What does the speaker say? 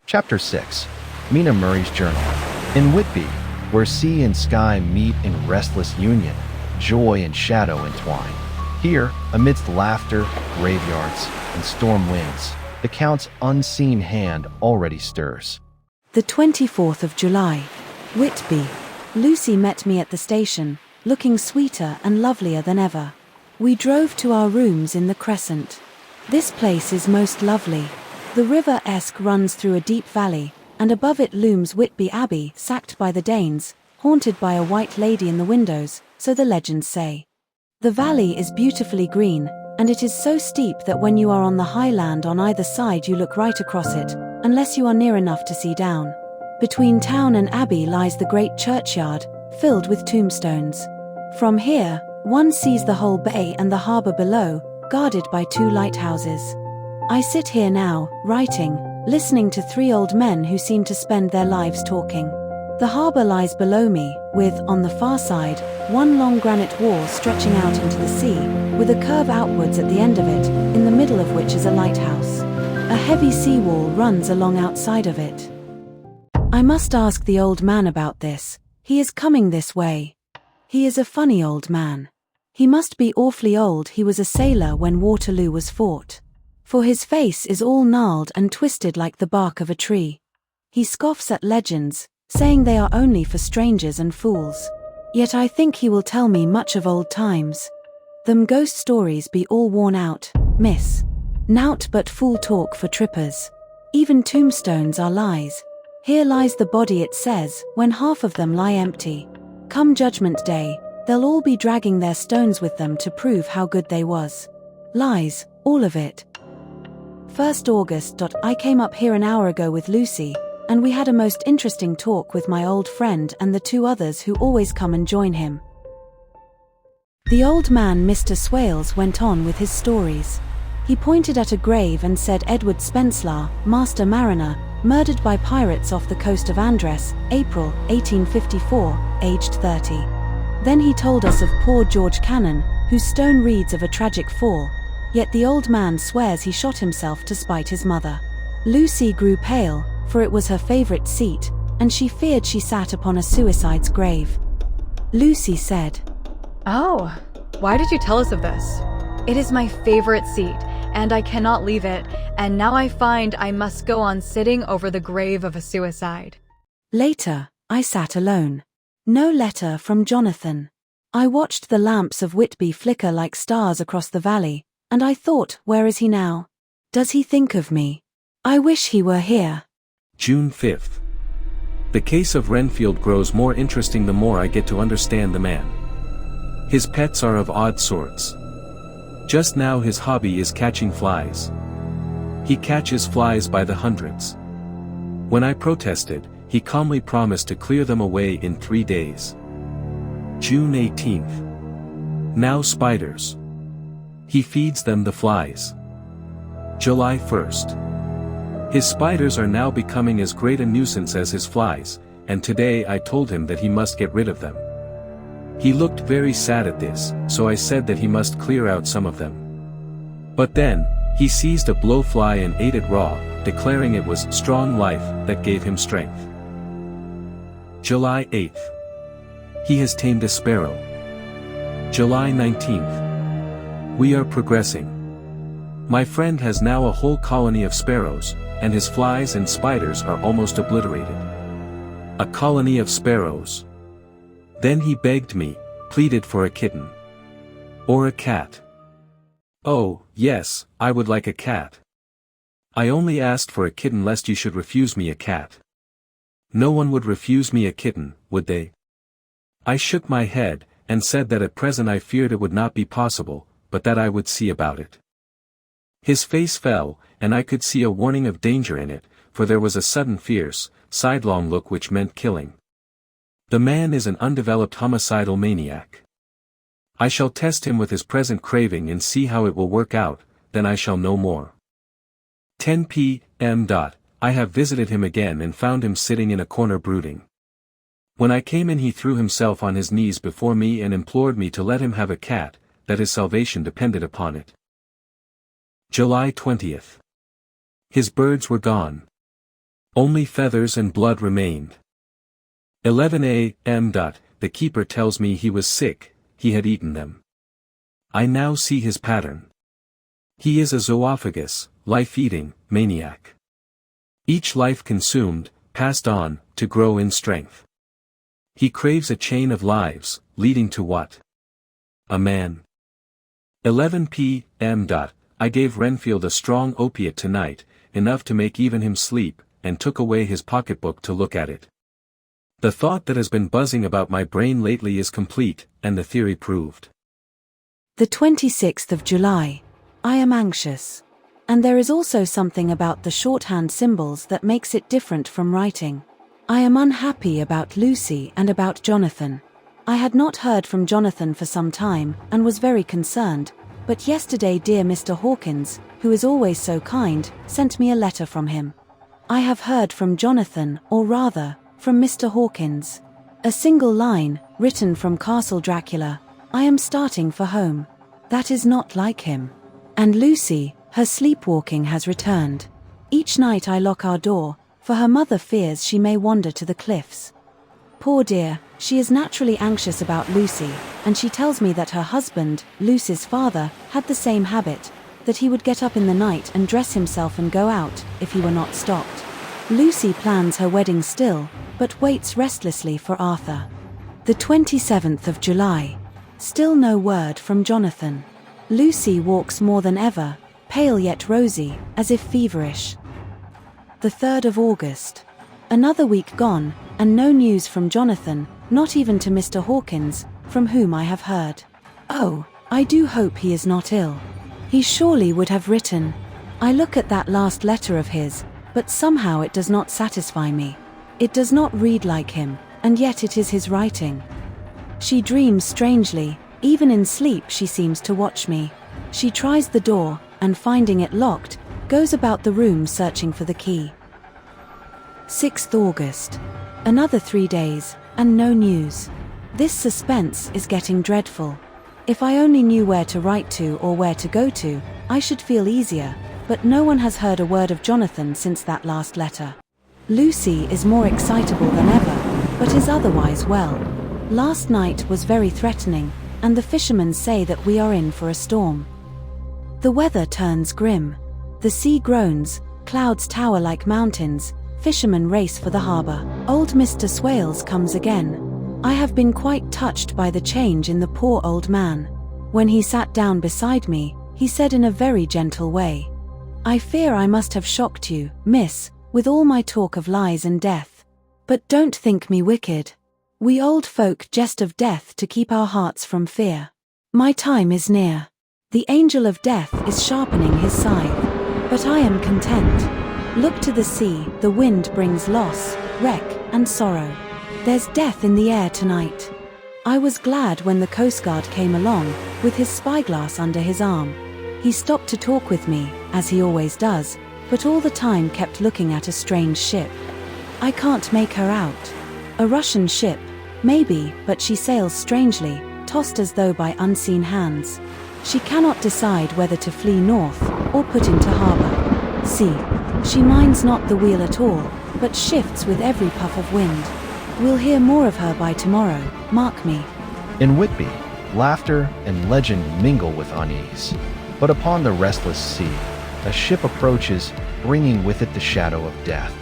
Chapter 6. Mina Murray's Journal. In Whitby, where sea and sky meet in restless union, joy and shadow entwine. Here, amidst laughter, graveyards, and storm winds, the Count's unseen hand already stirs. The 24th of July. Whitby. Lucy met me at the station, looking sweeter and lovelier than ever. We drove to our rooms in the Crescent. This place is most lovely. The River Esk runs through a deep valley, and above it looms Whitby Abbey, sacked by the Danes, haunted by a white lady in the windows, so the legends say. The valley is beautifully green, and it is so steep that when you are on the high land on either side you look right across it, unless you are near enough to see down. Between town and abbey lies the great churchyard, filled with tombstones. From here, one sees the whole bay and the harbour below, guarded by 2 lighthouses. I sit here now, writing, listening to 3 old men who seem to spend their lives talking. The harbour lies below me, with, on the far side, one long granite wall stretching out into the sea, with a curve outwards at the end of it, in the middle of which is a lighthouse. A heavy sea wall runs along outside of it. I must ask the old man about this. He is coming this way. He is a funny old man. He must be awfully old. He was a sailor when Waterloo was fought. For his face is all gnarled and twisted like the bark of a tree. He scoffs at legends, saying they are only for strangers and fools. Yet I think he will tell me much of old times. Them ghost stories be all worn out, miss. Nout but fool talk for trippers. Even tombstones are lies. Here lies the body, it says, when half of them lie empty. Come Judgment Day, they'll all be dragging their stones with them to prove how good they was. Lies, all of it. 1st August. I came up here an hour ago with Lucy, and we had a most interesting talk with my old friend and the 2 others who always come and join him. The old man, Mr. Swales, went on with his stories. He pointed at a grave and said Edward Spencelar, master mariner, murdered by pirates off the coast of Andres, April, 1854, aged 30. Then he told us of poor George Cannon, whose stone reads of a tragic fall, yet the old man swears he shot himself to spite his mother. Lucy grew pale, for it was her favourite seat, and she feared she sat upon a suicide's grave. Lucy said, "Oh, why did you tell us of this? It is my favorite seat, and I cannot leave it, and now I find I must go on sitting over the grave of a suicide." Later, I sat alone. No letter from Jonathan. I watched the lamps of Whitby flicker like stars across the valley, and I thought, where is he now? Does he think of me? I wish he were here. June 5th. The case of Renfield grows more interesting the more I get to understand the man. His pets are of odd sorts. Just now his hobby is catching flies. He catches flies by the hundreds. When I protested, he calmly promised to clear them away in 3 days. June 18th. Now spiders. He feeds them the flies. July 1st. His spiders are now becoming as great a nuisance as his flies, and today I told him that he must get rid of them. He looked very sad at this, so I said that he must clear out some of them. But then, he seized a blowfly and ate it raw, declaring it was strong life that gave him strength. July 8th. He has tamed a sparrow. July 19th. We are progressing. My friend has now a whole colony of sparrows, and his flies and spiders are almost obliterated. A colony of sparrows. Then he begged me, pleaded for a kitten. Or a cat. Oh, yes, I would like a cat. I only asked for a kitten lest you should refuse me a cat. No one would refuse me a kitten, would they? I shook my head, and said that at present I feared it would not be possible, but that I would see about it. His face fell, and I could see a warning of danger in it, for there was a sudden fierce, sidelong look which meant killing. The man is an undeveloped homicidal maniac. I shall test him with his present craving and see how it will work out, then I shall know more. 10 p.m. I have visited him again and found him sitting in a corner brooding. When I came in he threw himself on his knees before me and implored me to let him have a cat, that his salvation depended upon it. July 20th. His birds were gone. Only feathers and blood remained. 11 a.m. The keeper tells me he was sick, he had eaten them. I now see his pattern. He is a zoophagus, life-eating, maniac. Each life consumed, passed on, to grow in strength. He craves a chain of lives, leading to what? A man. 11 p.m. I gave Renfield a strong opiate tonight, enough to make even him sleep, and took away his pocketbook to look at it. The thought that has been buzzing about my brain lately is complete, and the theory proved. The 26th of July. I am anxious. And there is also something about the shorthand symbols that makes it different from writing. I am unhappy about Lucy and about Jonathan. I had not heard from Jonathan for some time, and was very concerned, but yesterday dear Mr. Hawkins, who is always so kind, sent me a letter from him. I have heard from Jonathan, or rather, from Mr. Hawkins. A single line, written from Castle Dracula. I am starting for home. That is not like him. And Lucy, her sleepwalking has returned. Each night I lock our door, for her mother fears she may wander to the cliffs. Poor dear, she is naturally anxious about Lucy, and she tells me that her husband, Lucy's father, had the same habit, that he would get up in the night and dress himself and go out, if he were not stopped. Lucy plans her wedding still, but waits restlessly for Arthur. The 27th of July. Still no word from Jonathan. Lucy walks more than ever, pale yet rosy, as if feverish. The 3rd of August. Another week gone, and no news from Jonathan, not even to Mr. Hawkins, from whom I have heard. Oh, I do hope he is not ill. He surely would have written. I look at that last letter of his, but somehow it does not satisfy me. It does not read like him, and yet it is his writing. She dreams strangely, even in sleep she seems to watch me. She tries the door, and finding it locked, goes about the room searching for the key. 6th August. Another 3 days, and no news. This suspense is getting dreadful. If I only knew where to write to or where to go to, I should feel easier, but no one has heard a word of Jonathan since that last letter. Lucy is more excitable than ever, but is otherwise well. Last night was very threatening, and the fishermen say that we are in for a storm. The weather turns grim. The sea groans, clouds tower like mountains, fishermen race for the harbor. Old Mr. Swales comes again. I have been quite touched by the change in the poor old man. When he sat down beside me, he said in a very gentle way, "I fear I must have shocked you, miss, with all my talk of lies and death. But don't think me wicked. We old folk jest of death to keep our hearts from fear. My time is near. The angel of death is sharpening his scythe, but I am content. Look to the sea, the wind brings loss, wreck, and sorrow. There's death in the air tonight." I was glad when the Coast Guard came along, with his spyglass under his arm. He stopped to talk with me, as he always does, but all the time kept looking at a strange ship. I can't make her out. A Russian ship, maybe, but she sails strangely, tossed as though by unseen hands. She cannot decide whether to flee north, or put into harbor. See, she minds not the wheel at all, but shifts with every puff of wind. We'll hear more of her by tomorrow, mark me. In Whitby, laughter and legend mingle with unease. But upon the restless sea, a ship approaches, bringing with it the shadow of death.